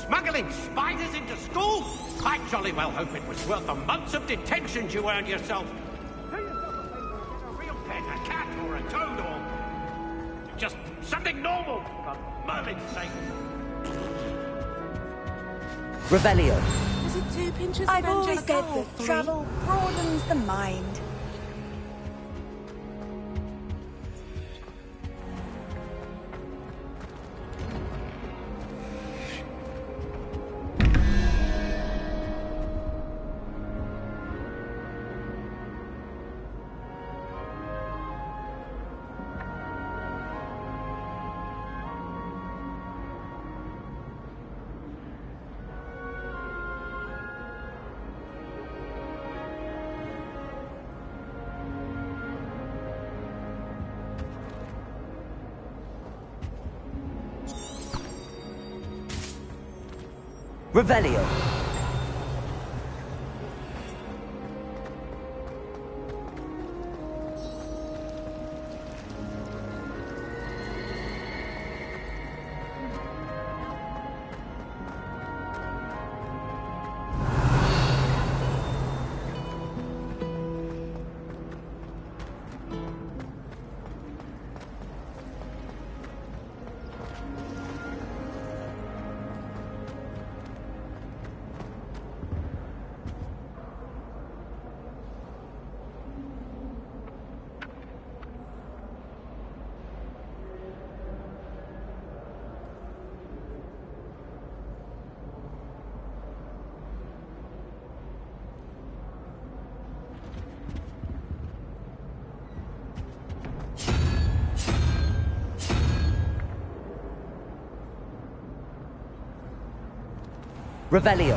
Smuggling spiders into school? I jolly well hope it was worth the months of detention you earned yourself. Do yourself a favor and get a real pet, a cat or a toad or... just something normal, for Merlin's sake. Revelio. Was it 2 pinches? I've always said that 3? travel broadens the mind. Revelio. Revelio.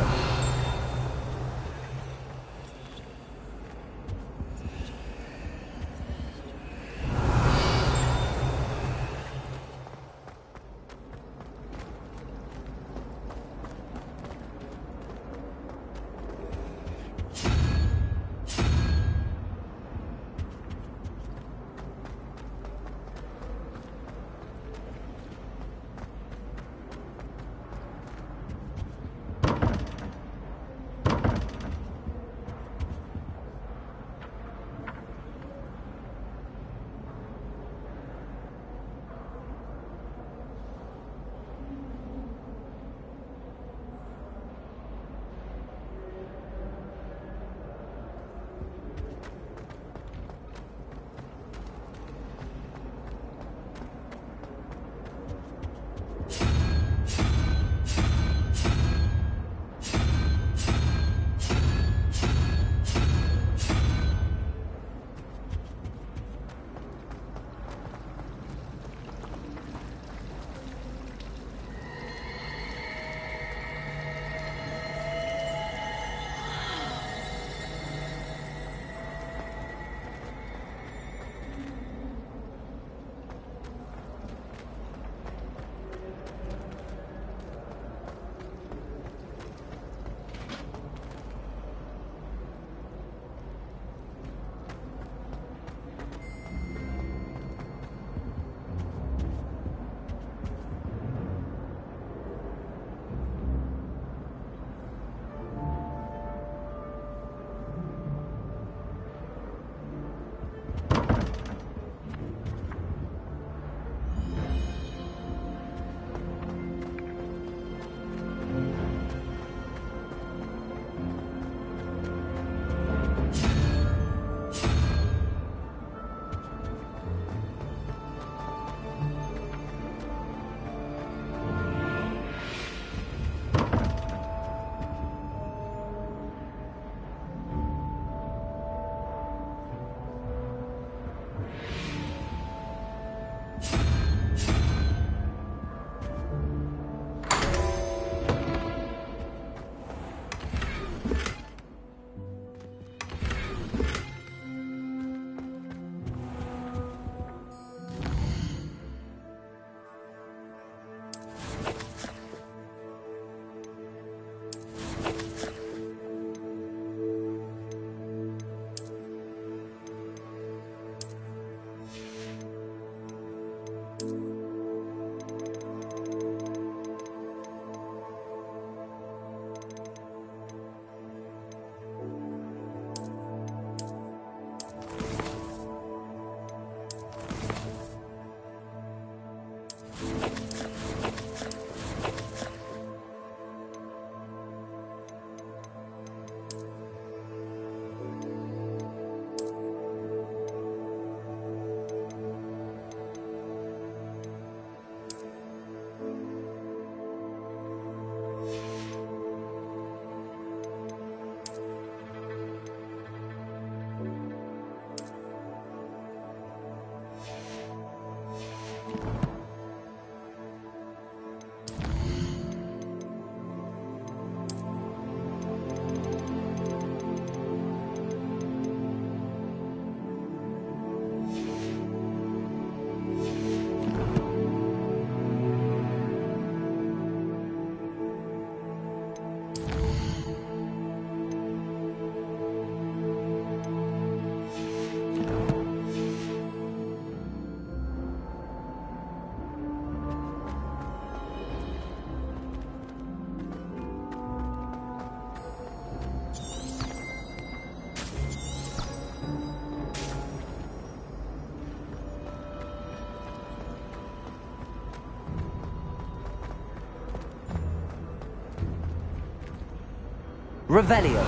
Revelio.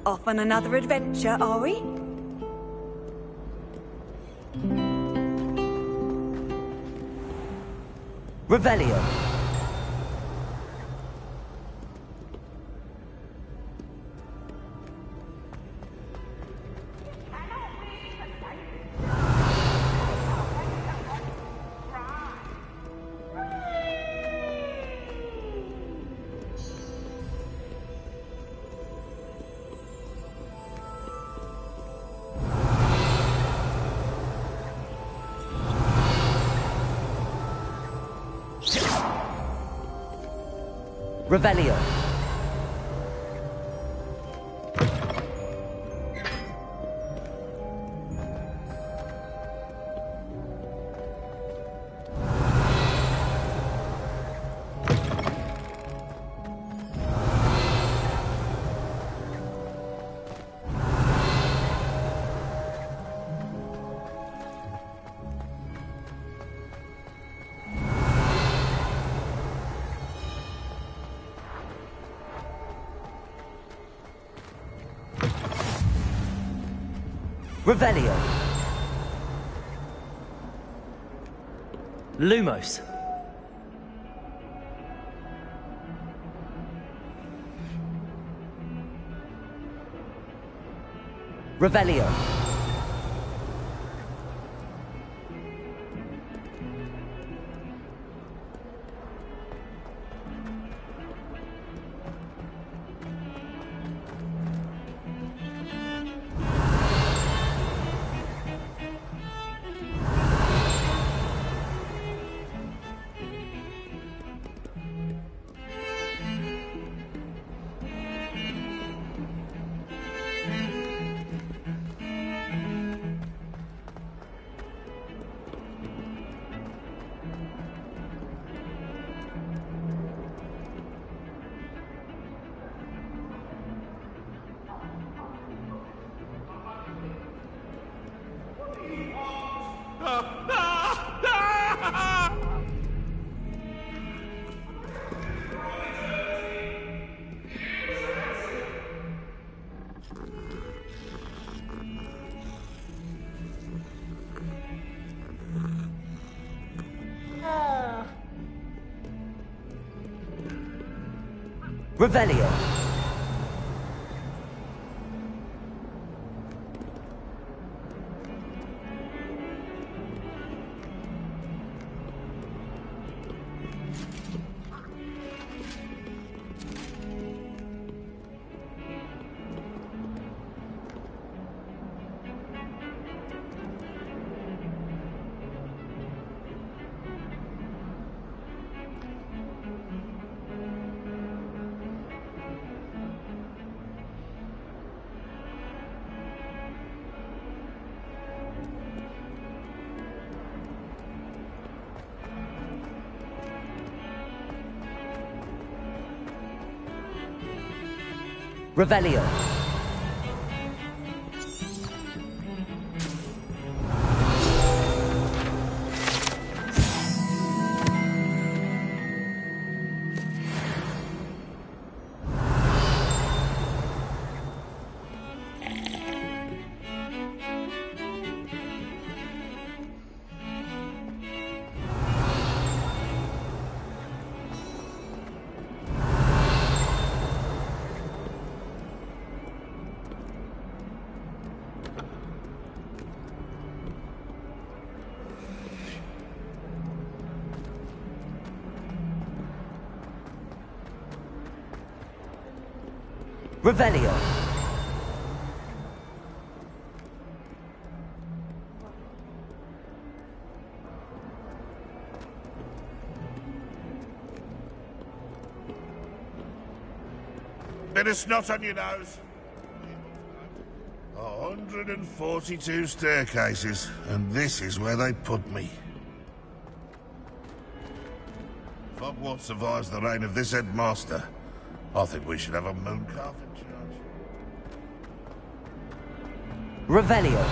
Off on another adventure, are we? Revelio. Revelio. Revelio. Lumos. Revelio. Revelio. Revelio. Revelio. Bit of snot on your nose. 142 staircases, and this is where they put me. But what survives the reign of this headmaster? I think we should have a moon calf in charge. Revelio.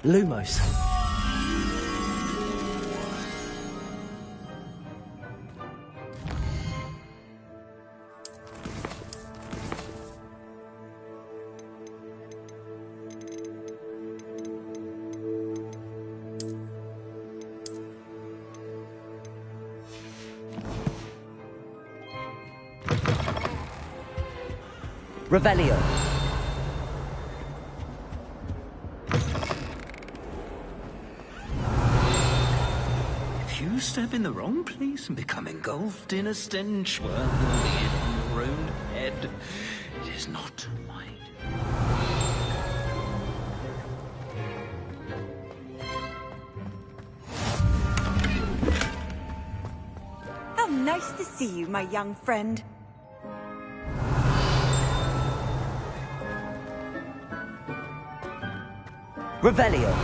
Lumos. Revelio. If you step in the wrong place and become engulfed in a stench, well, be it on your own head. It is not mine. How nice to see you, my young friend. Revelio.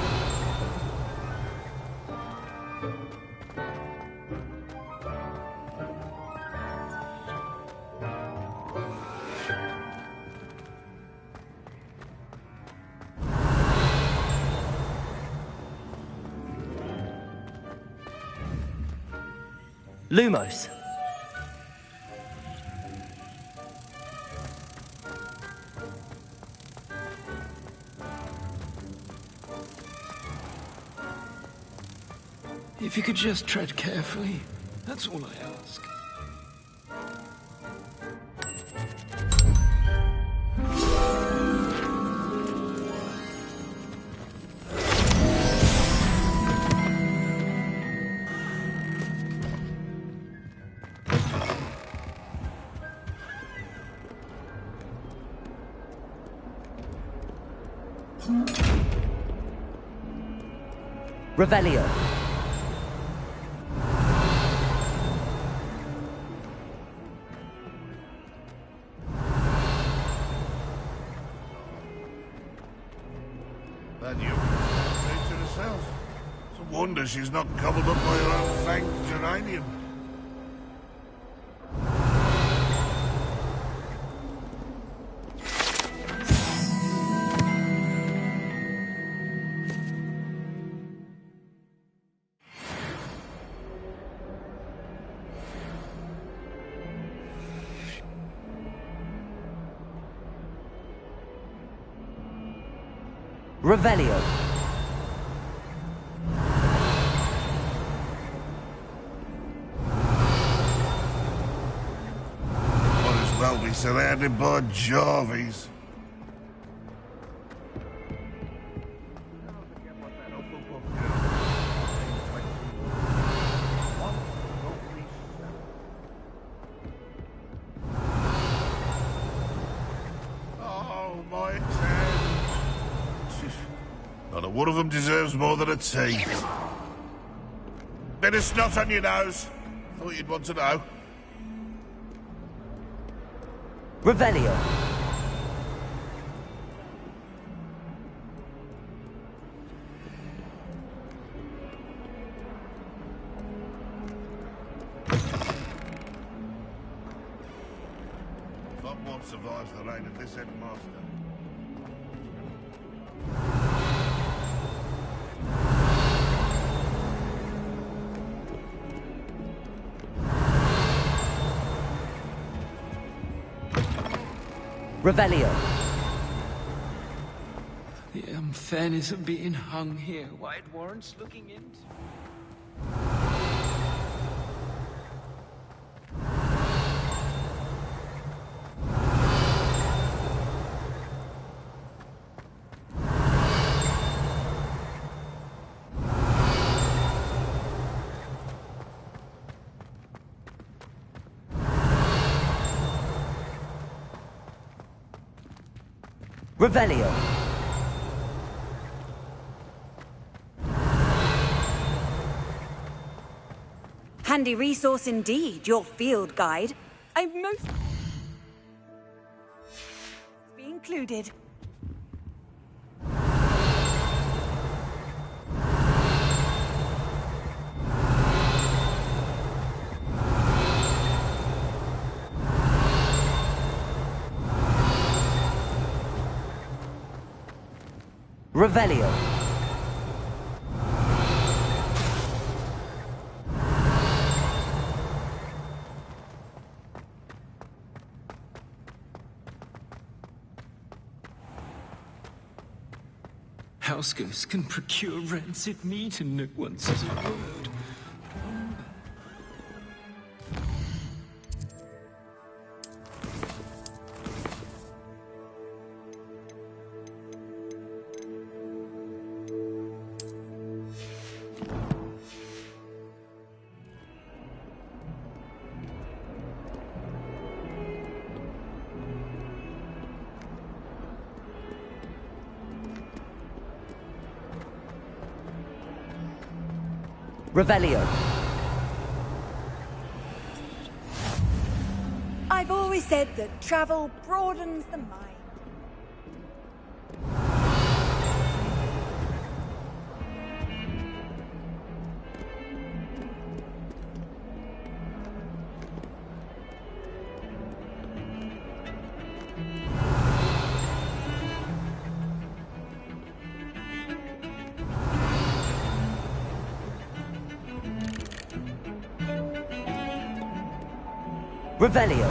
Lumos. If you could just tread carefully, that's all I ask. Revelio. That you nature herself. It's a wonder she's not gobbled up by her own fanged geranium. Revelio. Might as well be surrounded by Jarvies. Oh, my hand. Not a one of them deserves more than a tea. Bit of snot on your nose. Thought you'd want to know. Revelio. Not one survives the reign of this headmaster. Revelio. The unfairness of being hung here, why it warrants looking into. Revelio. Handy resource indeed, your field guide. I'm most... be included. Revelio. House ghosts can procure rancid meat and no one says a word. Revelio. I've always said that travel broadens the mind. Revelio.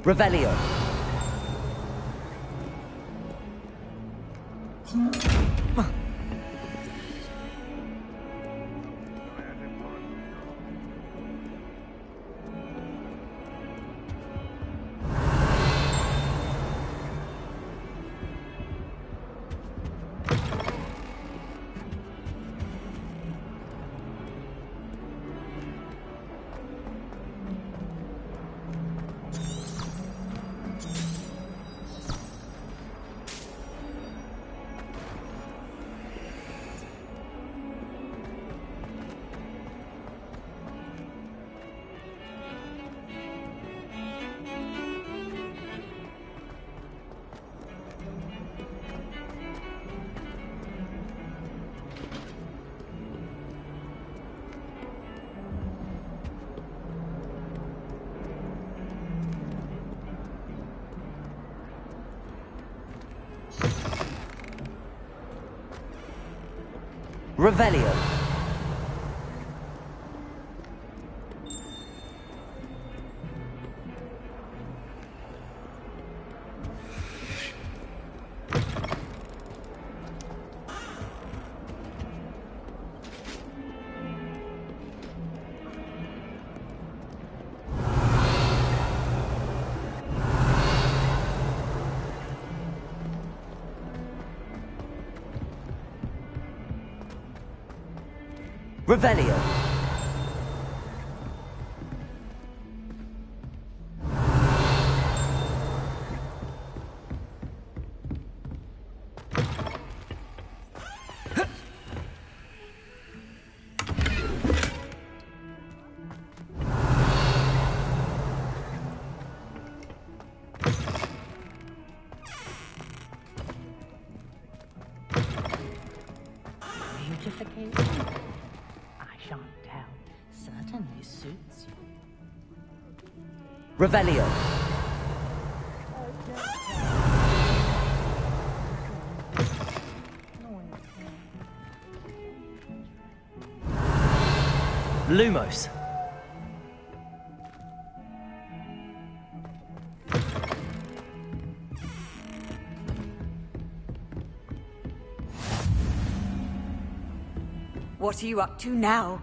Revelio. Revelio. Revelio. Beautification? I shan't tell. Certainly suits you. Revelio. Lumos. What are you up to now?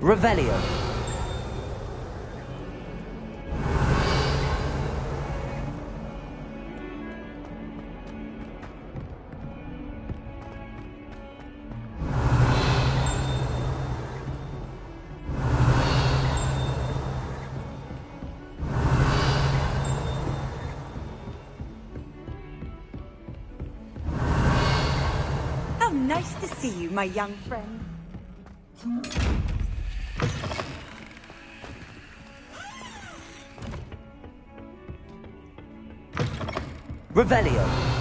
Revelio. How nice to see you, my young friend. Revelio.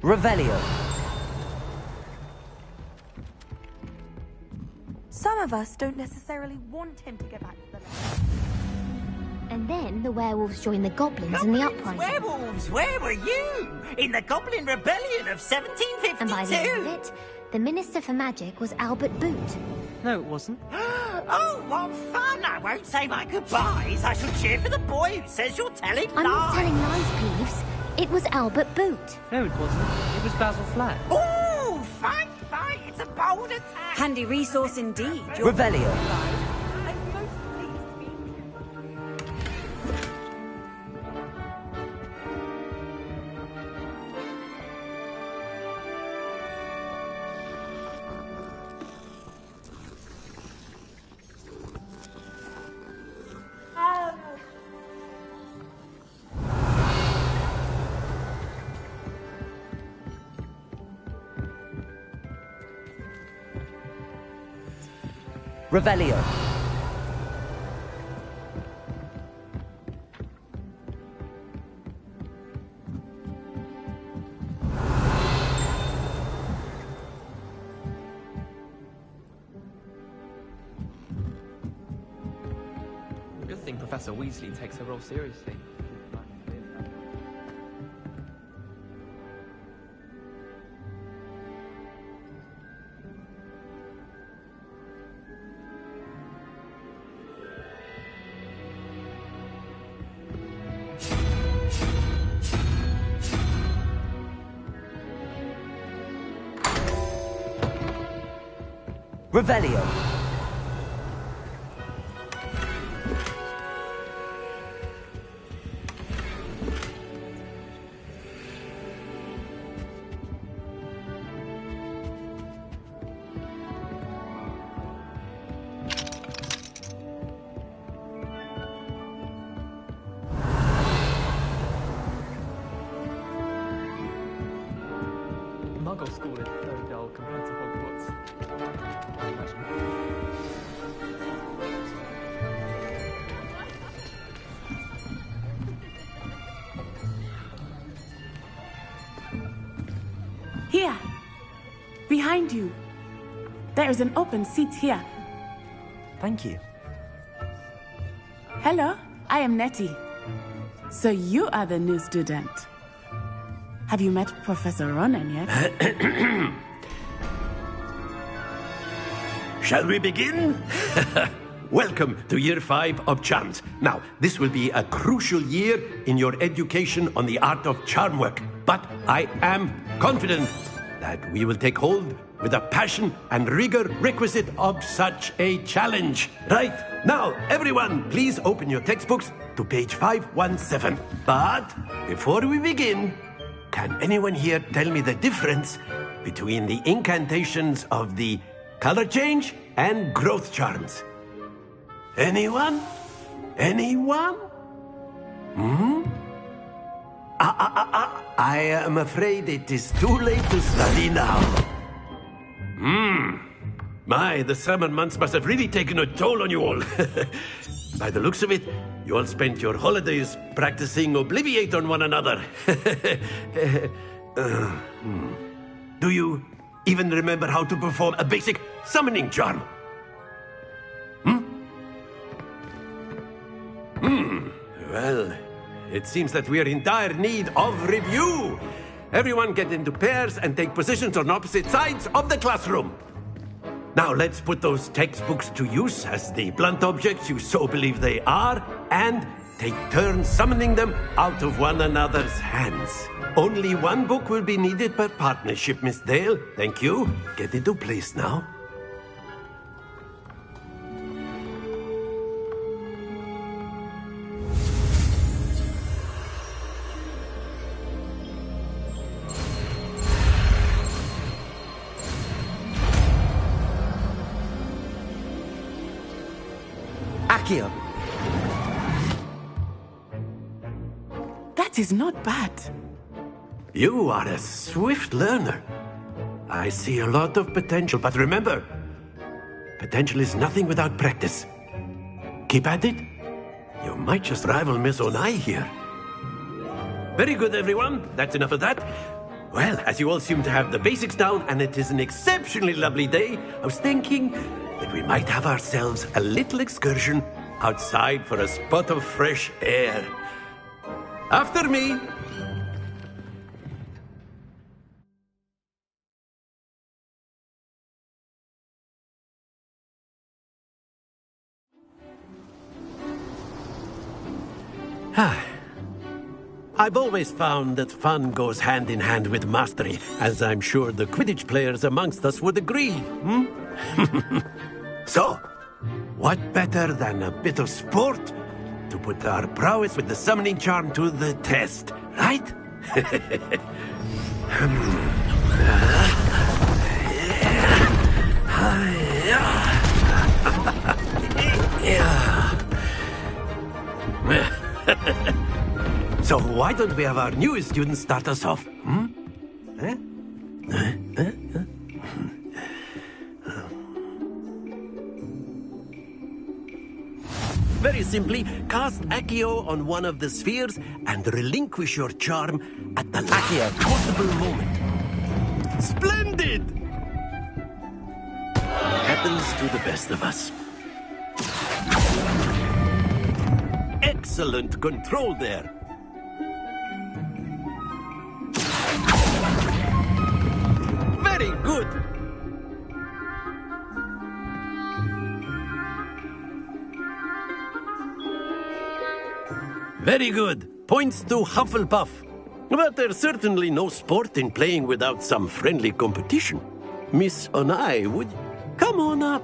Revelio. Some of us don't necessarily want him to get back to the land. And then the werewolves joined the goblins in the uprising. Werewolves, where were you? In the Goblin Rebellion of 1752? And by the end of it, the Minister for Magic was Albert Boot. No, it wasn't. Oh, what fun! I won't say my goodbyes. I shall cheer for the boy who says you're telling lies. I'm not telling lies, Peeves. It was Albert Boot. No, it wasn't. It was Basil Flat. Oh, fight! It's a bold attack. Handy resource indeed. You're Revelio. I'm most pleased to be Revelio. Good thing Professor Weasley takes her role seriously. Revelio. Muggle school is very dull compared to Hogwarts. I imagine. Here. Behind you. There is an open seat here. Thank you. Hello, I am Nettie. So you are the new student. Have you met Professor Ronan yet? Shall we begin? Welcome to Year 5 of Charms. Now, this will be a crucial year in your education on the art of charm work. But I am confident that we will take hold with the passion and rigor requisite of such a challenge. Right, now, everyone, please open your textbooks to page 517. But before we begin, can anyone here tell me the difference between the incantations of the color change and growth charms? Anyone? Anyone? I am afraid it is too late to study now. My, the summer months must have really taken a toll on you all. By the looks of it, you all spent your holidays practicing Obliviate on one another. Do you even remember how to perform a basic summoning charm? Well, it seems that we are in dire need of review. Everyone get into pairs and take positions on opposite sides of the classroom. Now let's put those textbooks to use as the blunt objects you so believe they are, and take turns summoning them out of one another's hands. Only one book will be needed per partnership, Miss Dale. Thank you. Get into place now. Accio. That is not bad. You are a swift learner. I see a lot of potential, but remember, potential is nothing without practice. Keep at it. You might just rival Miss Onai here. Very good, everyone. That's enough of that. Well, as you all seem to have the basics down, and it is an exceptionally lovely day, I was thinking that we might have ourselves a little excursion outside for a spot of fresh air. After me. I've always found that fun goes hand in hand with mastery, as I'm sure the Quidditch players amongst us would agree. So, what better than a bit of sport to put our prowess with the summoning charm to the test, right? So why don't we have our newest student start us off? Very simply, cast Accio on one of the spheres and relinquish your charm at the last possible moment. Splendid! Happens to the best of us. Excellent control there. Very good. Very good. Points to Hufflepuff. But there's certainly no sport in playing without some friendly competition. Miss Onai, would come on up.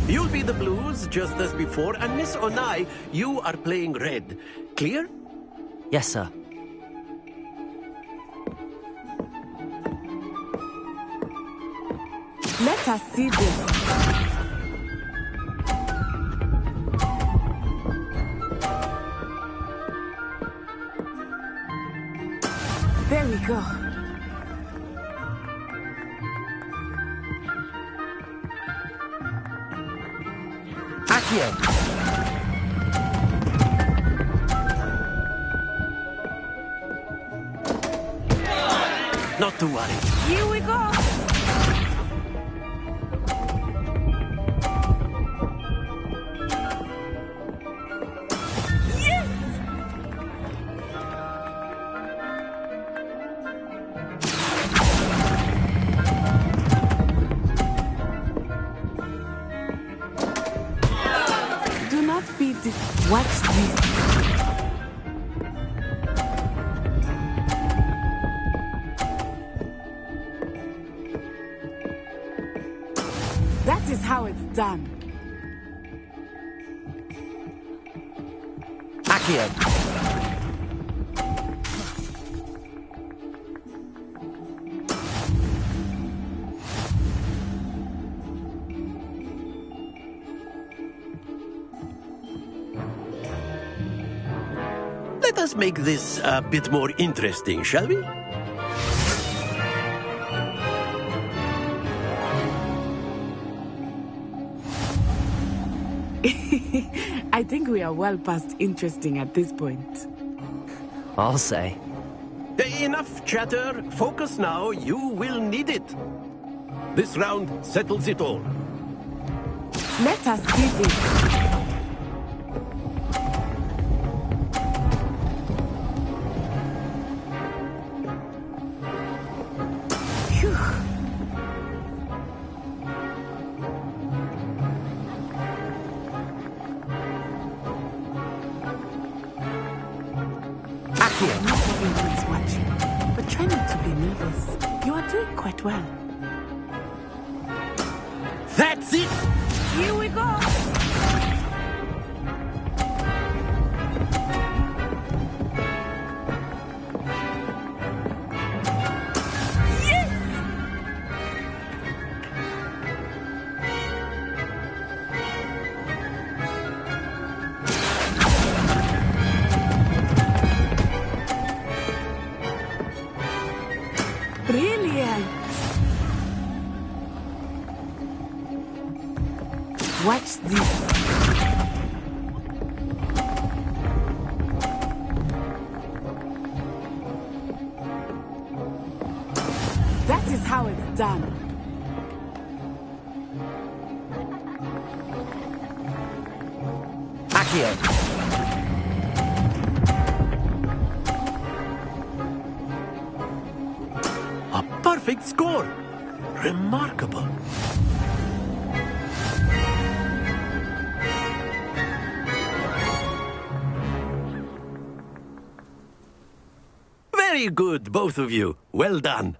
You'll be the blues, just as before, and Miss Onai, you are playing red. Clear? Yes, sir. Let us see this. There we go. Accio. Not to worry. Here we go! Do not be watch this. That is how it's done. Accio. Let us make this a bit more interesting, shall we? I think we are well past interesting at this point. I'll say. Enough chatter. Focus now. You will need it. This round settles it all. Let us see this. Not everyone is watching, but try not to be nervous. You are doing quite well. That's it! Here we go! Brilliant! Watch this. That is how it's done. Accio. A perfect score. Remarkable. Very good, both of you. Well done.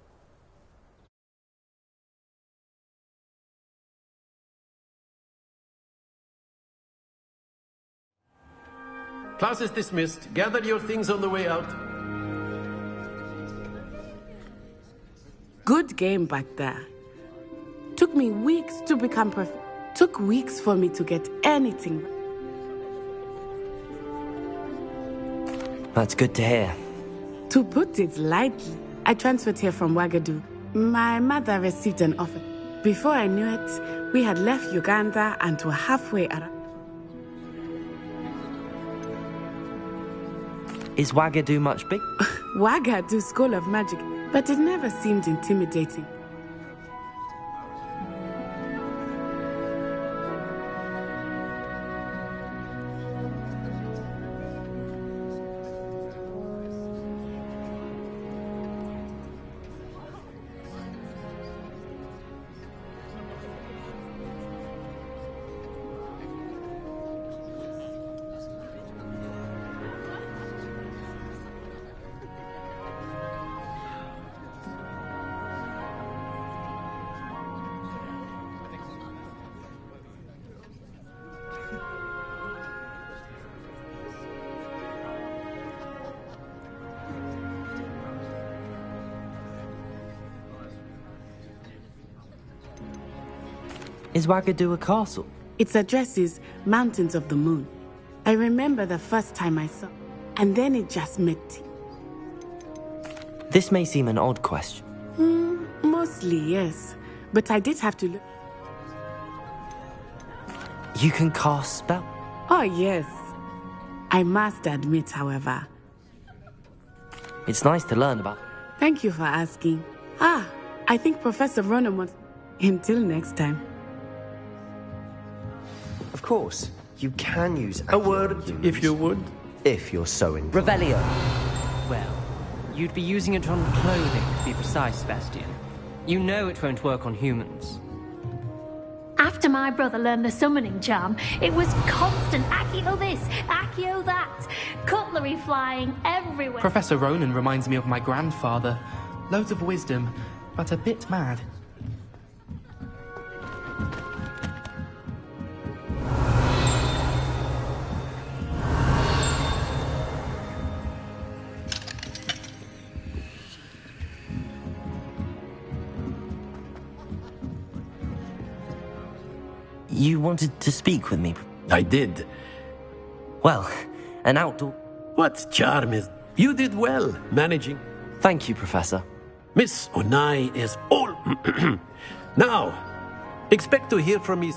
Class is dismissed. Gather your things on the way out. Good game back there. Took me weeks to become perfect. Took weeks for me to get anything. That's good to hear. To put it lightly, I transferred here from Ouagadougou. My mother received an offer. Before I knew it, we had left Uganda and were halfway around. Is Ouagadougou much big? Ouagadougou School of Magic, but it never seemed intimidating. Is Ouagadougou a castle? Its address is Mountains of the Moon. I remember the first time I saw, and then it just met. This may seem an odd question. Mostly, yes. But I did have to look. You can cast spell? Oh, yes. I must admit, however. It's nice to learn about. Thank you for asking. I think Professor Ronan wants... Until next time. Of course, you can use a word, if you would. If you're so inclined. Revelio. Well, you'd be using it on clothing, to be precise, Sebastian. You know it won't work on humans. After my brother learned the summoning charm, it was constant Accio this, Accio that, cutlery flying everywhere. Professor Ronan reminds me of my grandfather. Loads of wisdom, but a bit mad. You wanted to speak with me? I did. Well, an outdoor... What charm is... You did well, managing. Thank you, Professor. Miss Onai is all... Now, expect to hear from Miss...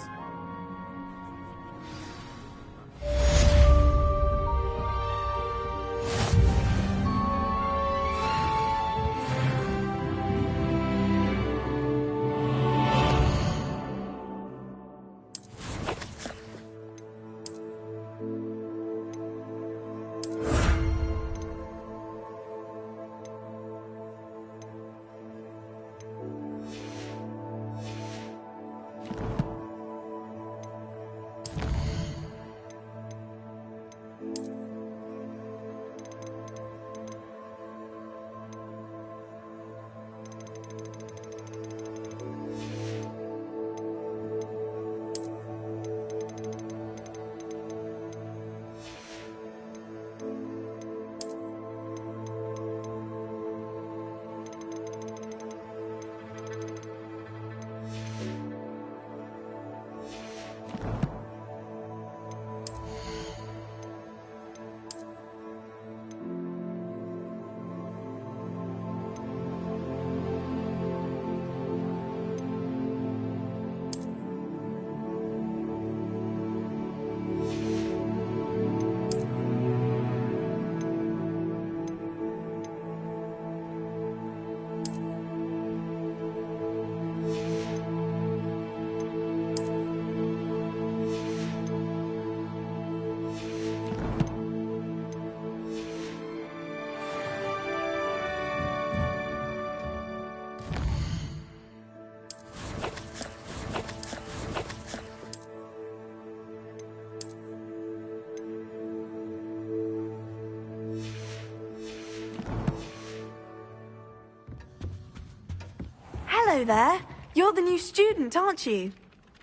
Hello there. You're the new student, aren't you?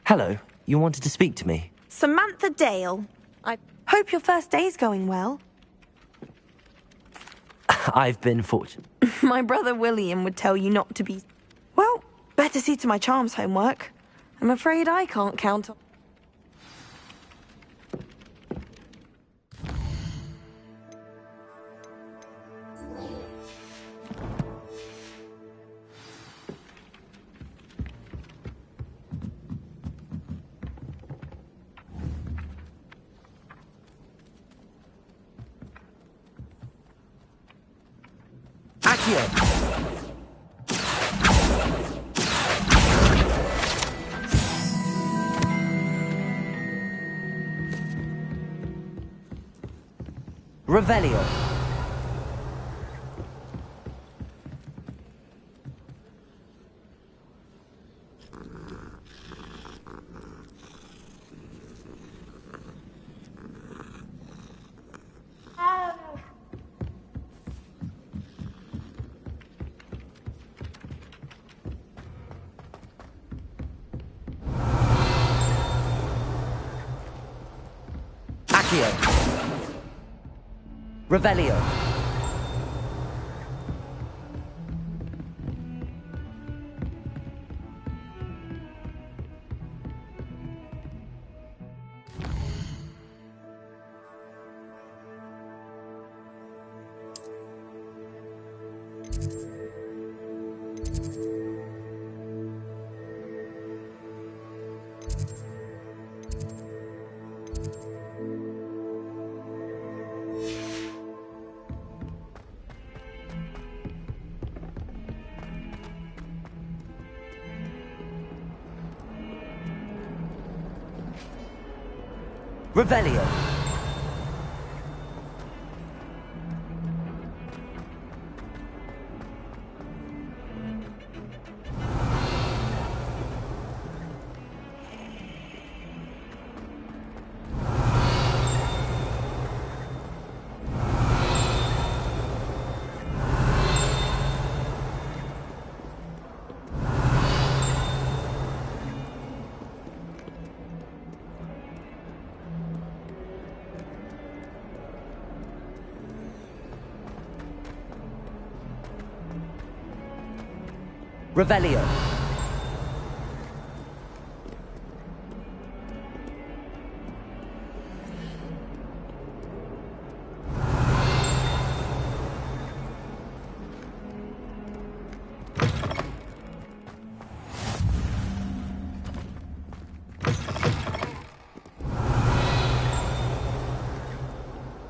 Hello. You wanted to speak to me? Samantha Dale. I hope your first day's going well. I've been fortunate. My brother William would tell you not to be... Well, better see to my charms homework. I'm afraid I can't count on... Accio! Revelio. Revelio. Revelio. Revelio.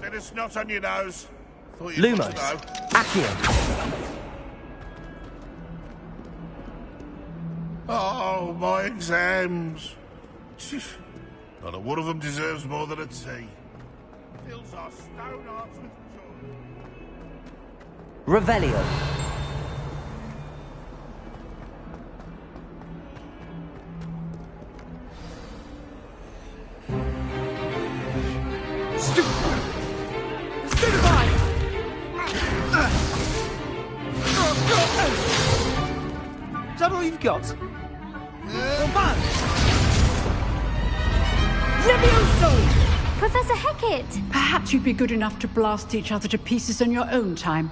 Bit of snot on your nose. Thought you'd Lumos. want to know. Accio. Oh, my exams. Not a one of them deserves more than a tea. Fills our stone hearts with joy. Revelio. Is that all you've got? Levioso! Professor Hecat! Perhaps you'd be good enough to blast each other to pieces in your own time.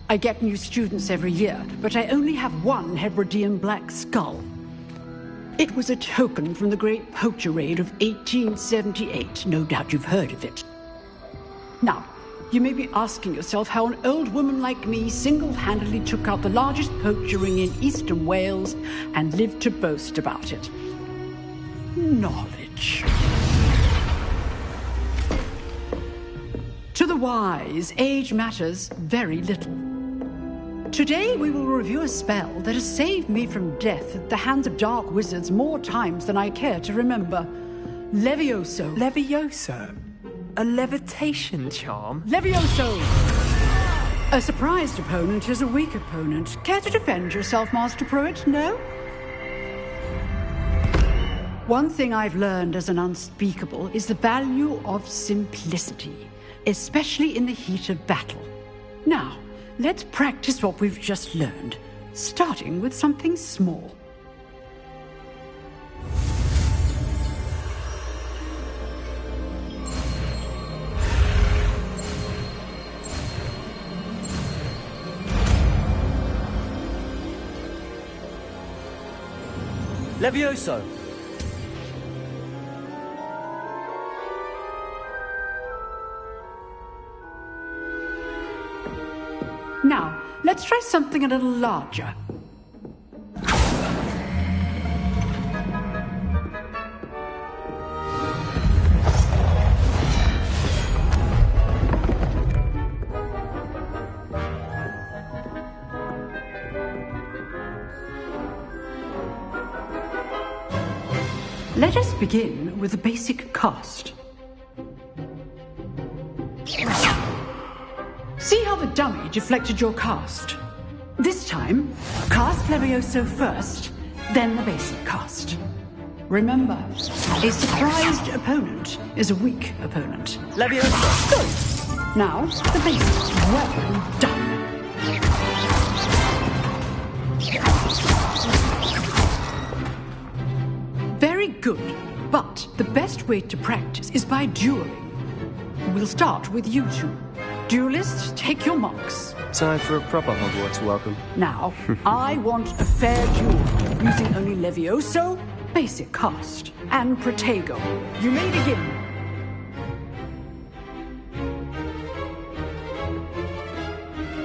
I get new students every year, but I only have one Hebridean black skull. It was a token from the Great Poacher Raid of 1878. No doubt you've heard of it. Now, you may be asking yourself how an old woman like me single-handedly took out the largest poacher ring in eastern Wales and lived to boast about it. Knowledge. To the wise, age matters very little. Today we will review a spell that has saved me from death at the hands of dark wizards more times than I care to remember. Levioso. Levioso? A levitation charm? Levioso! A surprised opponent is a weak opponent. Care to defend yourself, Master Pruitt? No? One thing I've learned as an unspeakable is the value of simplicity, especially in the heat of battle. Now, let's practice what we've just learned, starting with something small. Levioso. Now, let's try something a little larger. Let us begin with a basic cast. See how the dummy deflected your cast? This time, cast Levioso first, then the basic cast. Remember, a surprised opponent is a weak opponent. Levioso. Good. Now, the basic. Well done. Very good, but the best way to practice is by dueling. We'll start with you two. Duelists, take your marks. Time for a proper Hogwarts welcome. Now, I want a fair duel, using only Levioso, basic cast, and Protego. You may begin.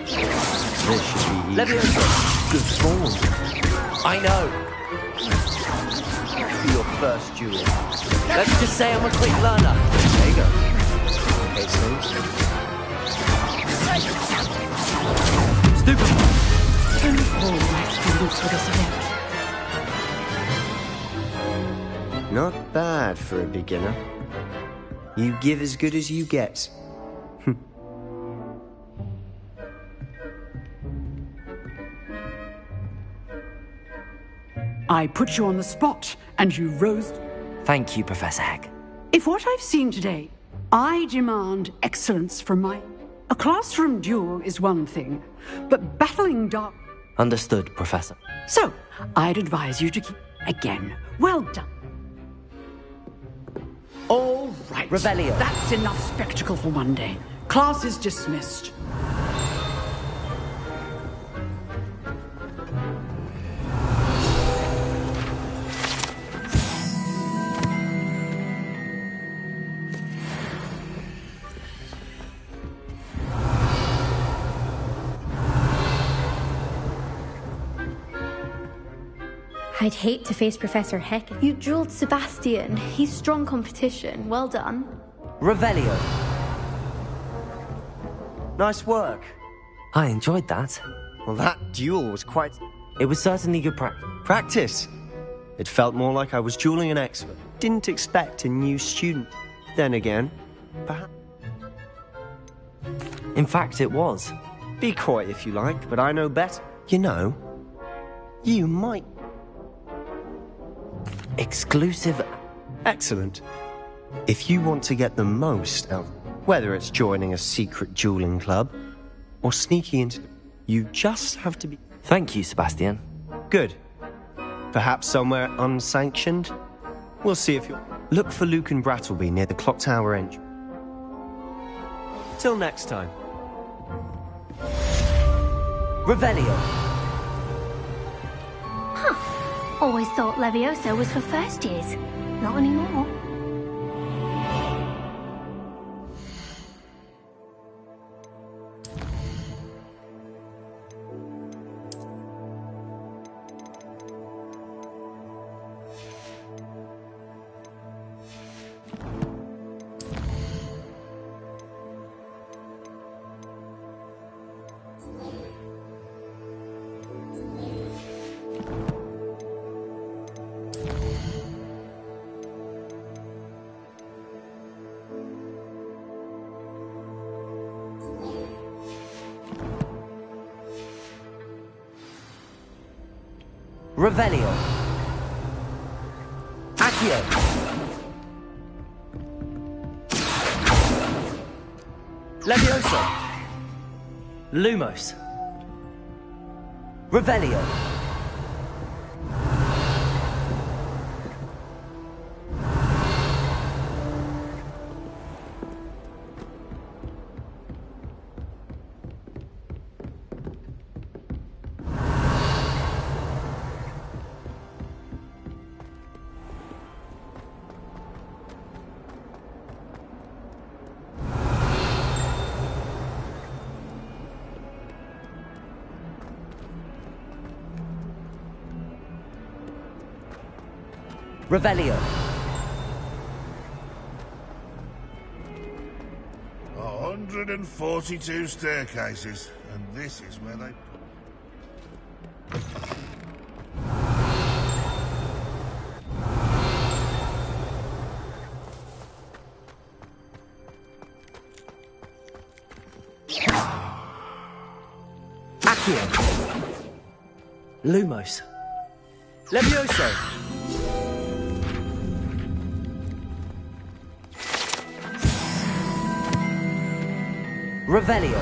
This should be easy. Levioso. Good form. I know. For your first duel. Let's just say I'm a quick learner. There you go. Okay, so. Stupid. Only all my students for this event. Not bad for a beginner. You give as good as you get. I put you on the spot, and you rose. Thank you, Professor Heck. If what I've seen today, I demand excellence from my... A classroom duel is one thing, but battling dark... Understood, Professor. So, I'd advise you to keep... Again, well done. All right. Revelio. That's enough spectacle for one day. Class is dismissed. I'd hate to face Professor Heck. You drilled Sebastian. He's strong competition. Well done. Revelio. Nice work. I enjoyed that. Well, that duel was quite... It was certainly good practice. Practice? It felt more like I was dueling an expert. Didn't expect a new student. Then again, perhaps... In fact, it was. Be coy if you like, but I know better. You know, you might... Exclusive. Excellent. If you want to get the most out, whether it's joining a secret dueling club or sneaking into... You just have to be... Thank you, Sebastian. Good. Perhaps somewhere unsanctioned? We'll see if you... Look for Luke and Brattleby near the clock tower entry. Till next time. Revelio. Always thought Levioso was for first years. Not anymore. Revelio. Accio. Levioso. Lumos. Revelio. Revelio. 142 staircases, and this is where they... Accio. Lumos. Levioso. Revelio.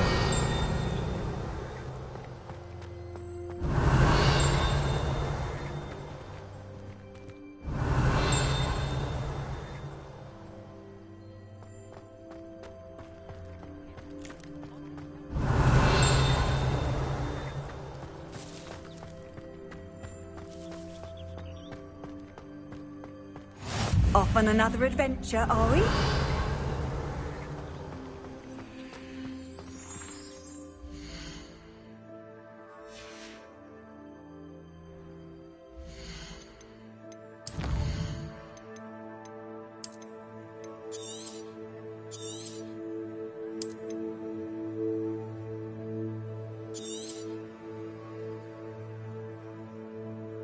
Off on another adventure, are we?